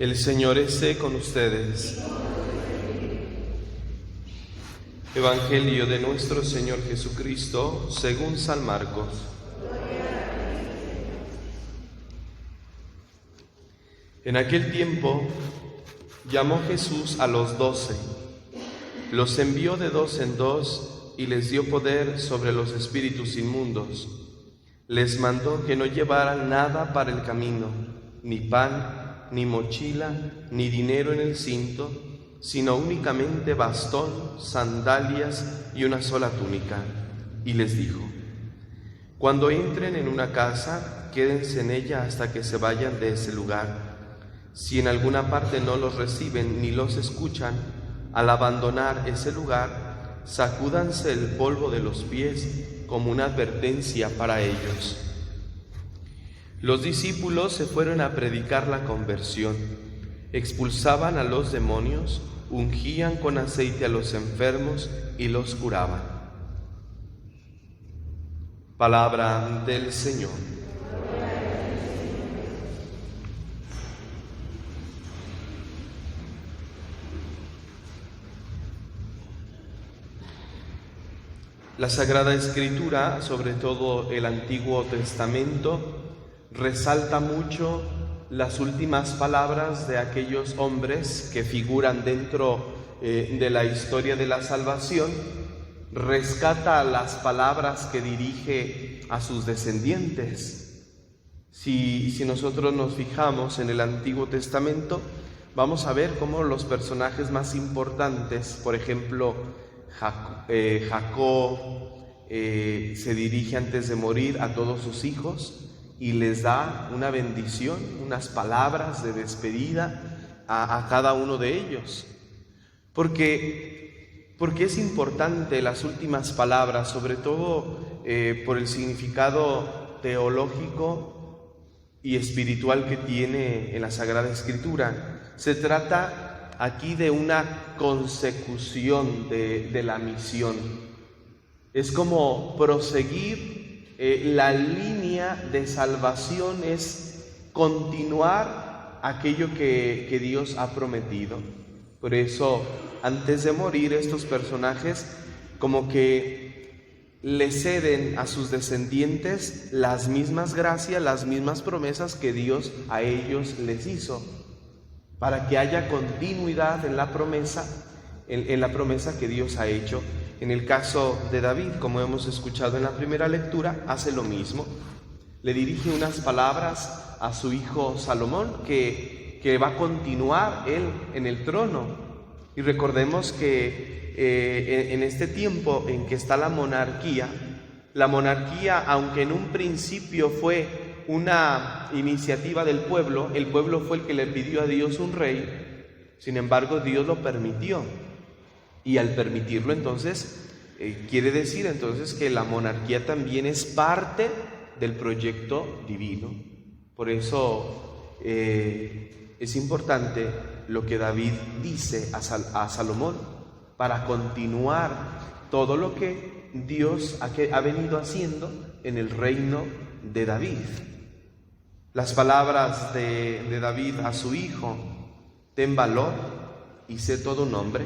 El Señor esté con ustedes. Evangelio de nuestro Señor Jesucristo según San Marcos. En aquel tiempo llamó Jesús a los 12, los envió de 2 en 2 y les dio poder sobre los espíritus inmundos. Les mandó que no llevaran nada para el camino, ni pan, ni mochila, ni dinero en el cinto, sino únicamente bastón, sandalias y una sola túnica. Y les dijo: cuando entren en una casa, quédense en ella hasta que se vayan de ese lugar. Si en alguna parte no los reciben ni los escuchan, al abandonar ese lugar, sacúdanse el polvo de los pies como una advertencia para ellos. Los discípulos se fueron a predicar la conversión, expulsaban a los demonios, ungían con aceite a los enfermos y los curaban. Palabra del Señor. La Sagrada Escritura, sobre todo el Antiguo Testamento, resalta mucho las últimas palabras de aquellos hombres que figuran dentro de la historia de la salvación. Rescata las palabras que dirige a sus descendientes. Si nosotros nos fijamos en el Antiguo Testamento, vamos a ver cómo los personajes más importantes, por ejemplo, Jacob, se dirige antes de morir a todos sus hijos y les da una bendición, unas palabras de despedida a cada uno de ellos. Porque es importante las últimas palabras, sobre todo por el significado teológico y espiritual que tiene en la Sagrada Escritura. Se trata aquí de una consecución de la misión. Es como proseguir la línea de salvación, es continuar aquello que Dios ha prometido. Por eso, antes de morir, estos personajes como que le ceden a sus descendientes las mismas gracias, las mismas promesas que Dios a ellos les hizo, para que haya continuidad en la promesa, en la promesa que Dios ha hecho. En el caso de David, como hemos escuchado en la primera lectura, hace lo mismo. Le dirige unas palabras a su hijo Salomón, que va a continuar él en el trono. Y recordemos que en este tiempo en que está la monarquía, aunque en un principio fue una iniciativa del pueblo, el pueblo fue el que le pidió a Dios un rey, sin embargo Dios lo permitió. Y al permitirlo, entonces, quiere decir entonces que la monarquía también es parte del proyecto divino. Por eso es importante lo que David dice a Salomón, para continuar todo lo que Dios ha venido haciendo en el reino de David. Las palabras de David a su hijo: ten valor y sé todo un hombre.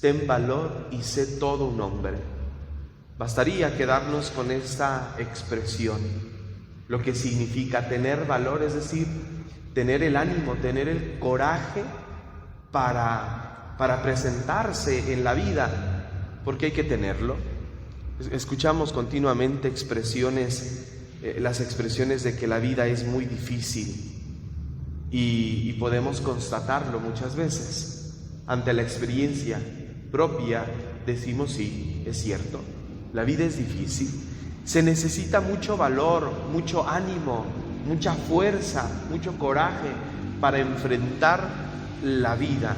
Ten valor y sé todo un hombre. Bastaría quedarnos con esta expresión, lo que significa tener valor, es decir, tener el ánimo, tener el coraje para presentarse en la vida, porque hay que tenerlo. Escuchamos continuamente las expresiones de que la vida es muy difícil y podemos constatarlo muchas veces. Ante la experiencia propia decimos: sí, es cierto, la vida es difícil, se necesita mucho valor, mucho ánimo, mucha fuerza, mucho coraje para enfrentar la vida,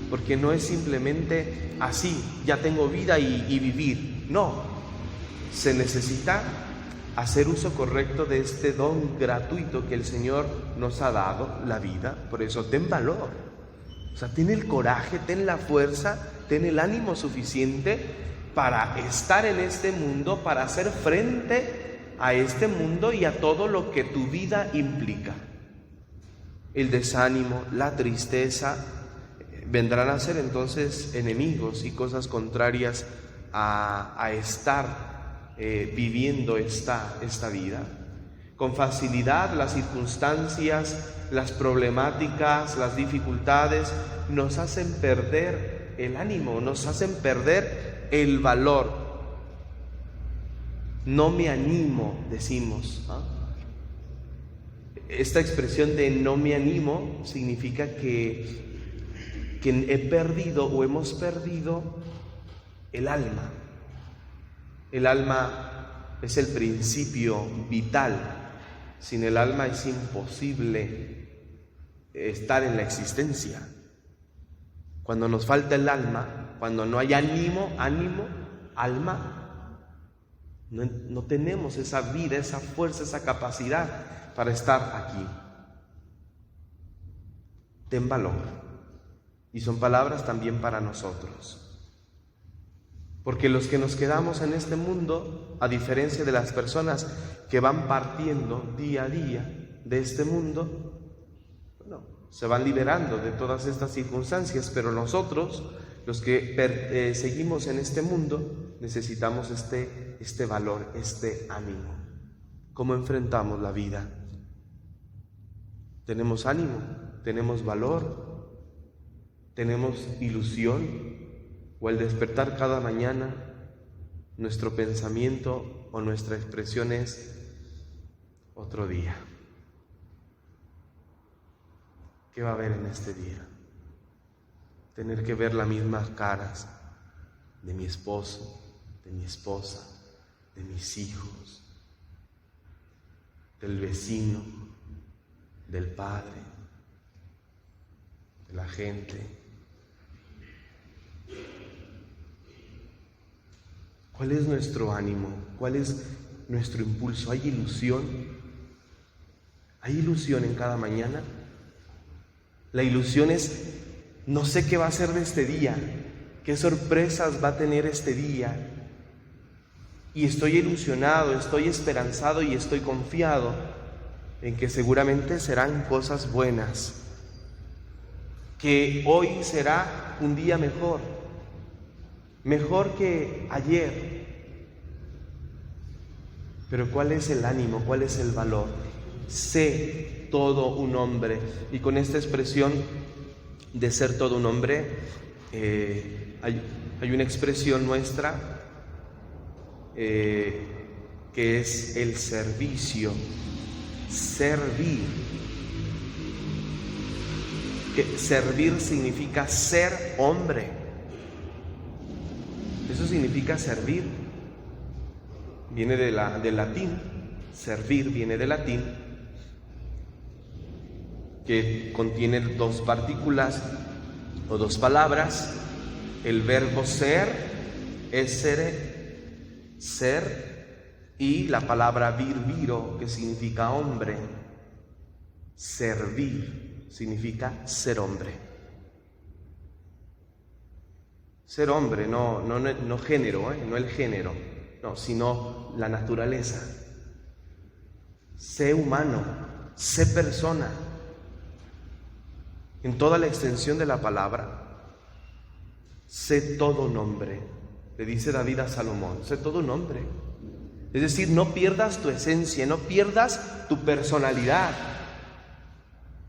porque no es simplemente así, ya tengo vida y vivir. No, se necesita hacer uso correcto de este don gratuito que el Señor nos ha dado, la vida. Por eso ten valor. O sea, ten el coraje, ten la fuerza, ten el ánimo suficiente para estar en este mundo, para hacer frente a este mundo y a todo lo que tu vida implica. el desánimo, la tristeza, vendrán a ser entonces enemigos y cosas contrarias a estar viviendo esta vida. Con facilidad las circunstancias, las problemáticas, las dificultades nos hacen perder el ánimo, nos hacen perder el valor. No me animo, decimos, ¿no? Esta expresión de no me animo significa que he perdido o hemos perdido el alma. El alma es el principio vital. Sin el alma es imposible estar en la existencia. Cuando nos falta el alma, cuando no hay alma, no tenemos esa vida, esa fuerza, esa capacidad para estar aquí. Ten valor. Y son palabras también para nosotros. Porque los que nos quedamos en este mundo, a diferencia de las personas que van partiendo día a día de este mundo, bueno, se van liberando de todas estas circunstancias, pero nosotros, los que seguimos en este mundo, necesitamos este valor, este ánimo. ¿Cómo enfrentamos la vida? ¿Tenemos ánimo? ¿Tenemos valor? ¿Tenemos ilusión? ¿O al despertar cada mañana, nuestro pensamiento o nuestra expresión es otro día? ¿Qué va a haber en este día? Tener que ver las mismas caras de mi esposo, de mi esposa, de mis hijos, del vecino, del padre, de la gente. ¿Cuál es nuestro ánimo? ¿Cuál es nuestro impulso? ¿Hay ilusión? ¿Hay ilusión en cada mañana? La ilusión es, no sé qué va a ser de este día, qué sorpresas va a tener este día. Y estoy ilusionado, estoy esperanzado y estoy confiado en que seguramente serán cosas buenas, que hoy será un día mejor que ayer. Pero ¿cuál es el ánimo? ¿Cuál es el valor? Sé todo un hombre. Y con esta expresión de ser todo un hombre, hay una expresión nuestra que es el servicio. Servir. Que servir significa ser hombre. Eso significa servir. Viene del latín. Servir viene del latín, que contiene dos partículas o dos palabras. El verbo ser es ser, y la palabra viro, que significa hombre. Servir significa ser hombre. Ser hombre, no género, no el género, no, sino la naturaleza. Sé humano, sé persona. En toda la extensión de la palabra, sé todo un hombre. Le dice David a Salomón, sé todo un hombre. Es decir, no pierdas tu esencia, no pierdas tu personalidad.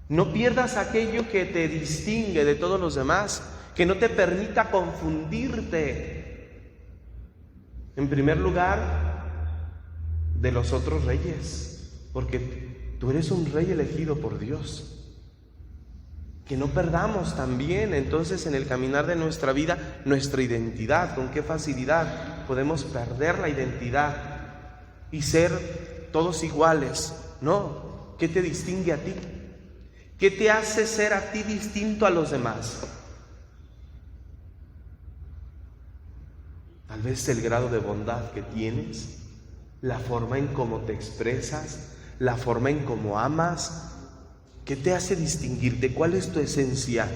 No pierdas aquello que te distingue de todos los demás, que no te permita confundirte, en primer lugar, de los otros reyes, porque tú eres un rey elegido por Dios. Que no perdamos también entonces en el caminar de nuestra vida nuestra identidad. Con qué facilidad podemos perder la identidad y ser todos iguales. No, ¿qué te distingue a ti? ¿Qué te hace ser a ti distinto a los demás? Tal vez el grado de bondad que tienes, la forma en cómo te expresas, la forma en cómo amas. ¿Qué te hace distinguirte? ¿Cuál es tu esencia?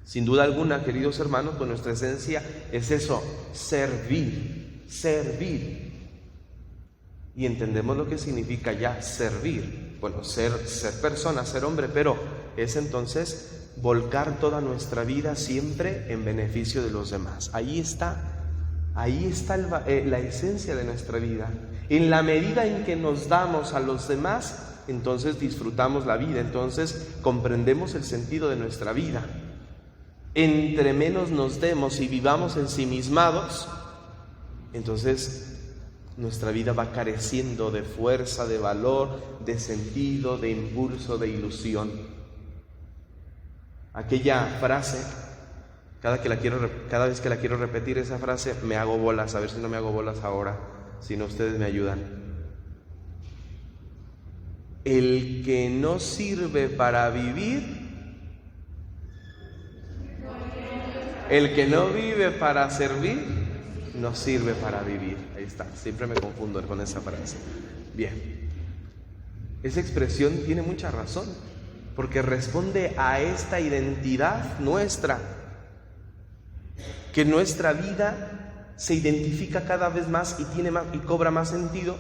Sin duda alguna, queridos hermanos, pues nuestra esencia es eso, servir. Y entendemos lo que significa ya servir. bueno, ser persona, ser hombre, pero es entonces volcar toda nuestra vida siempre en beneficio de los demás. Ahí está la esencia de nuestra vida. En la medida en que nos damos a los demás, entonces disfrutamos la vida, entonces comprendemos el sentido de nuestra vida. Entre menos nos demos y vivamos ensimismados, entonces nuestra vida va careciendo de fuerza, de valor, de sentido, de impulso, de ilusión. Aquella frase, cada vez que la quiero repetir esa frase, me hago bolas, a ver si no me hago bolas ahora, si no ustedes me ayudan. El que no sirve para vivir, el que no vive para servir, no sirve para vivir. Ahí está, siempre me confundo con esa frase. Bien, esa expresión tiene mucha razón, porque responde a esta identidad nuestra, que nuestra vida se identifica cada vez más y cobra más sentido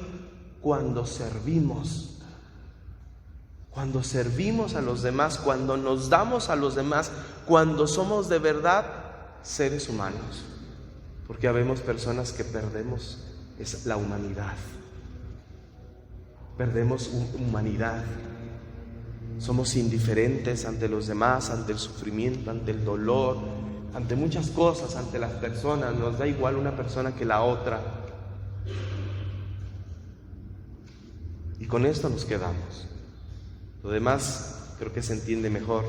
cuando servimos. Cuando servimos a los demás, cuando nos damos a los demás, cuando somos de verdad seres humanos. Porque habemos personas que perdemos la humanidad. Perdemos humanidad. Somos indiferentes ante los demás, ante el sufrimiento, ante el dolor, ante muchas cosas, ante las personas. Nos da igual una persona que la otra. Y con esto nos quedamos. Lo demás creo que se entiende mejor.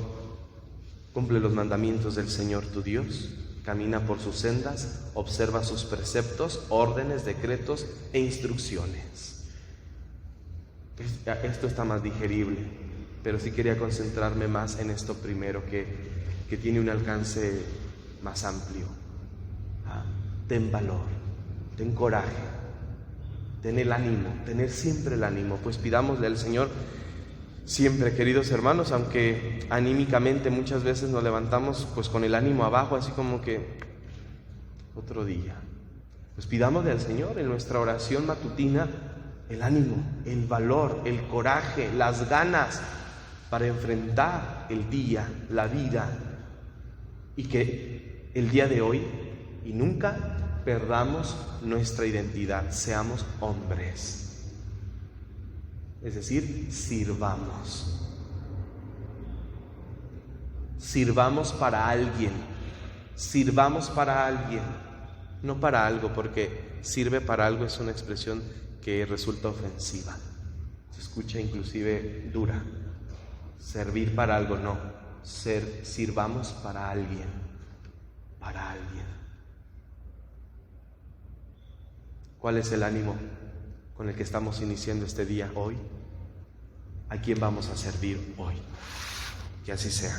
Cumple los mandamientos del Señor tu Dios. Camina por sus sendas, observa sus preceptos, órdenes, decretos e instrucciones. Esto está más digerible, pero sí quería concentrarme más en esto primero, que tiene un alcance más amplio. Ten valor, ten coraje, ten el ánimo, tener siempre el ánimo, pues pidámosle al Señor siempre, queridos hermanos, aunque anímicamente muchas veces nos levantamos pues con el ánimo abajo, así como que otro día, pues pidámosle al Señor en nuestra oración matutina el ánimo, el valor, el coraje, las ganas para enfrentar el día, la vida, y que el día de hoy y nunca perdamos nuestra identidad, seamos hombres. Es decir, sirvamos. Sirvamos para alguien. Sirvamos para alguien, no para algo, porque sirve para algo es una expresión que resulta ofensiva. Se escucha inclusive dura. Servir para algo, no. Sirvamos para alguien. Para alguien. ¿Cuál es el ánimo con el que estamos iniciando este día hoy? ¿A quién vamos a servir hoy? Que así sea.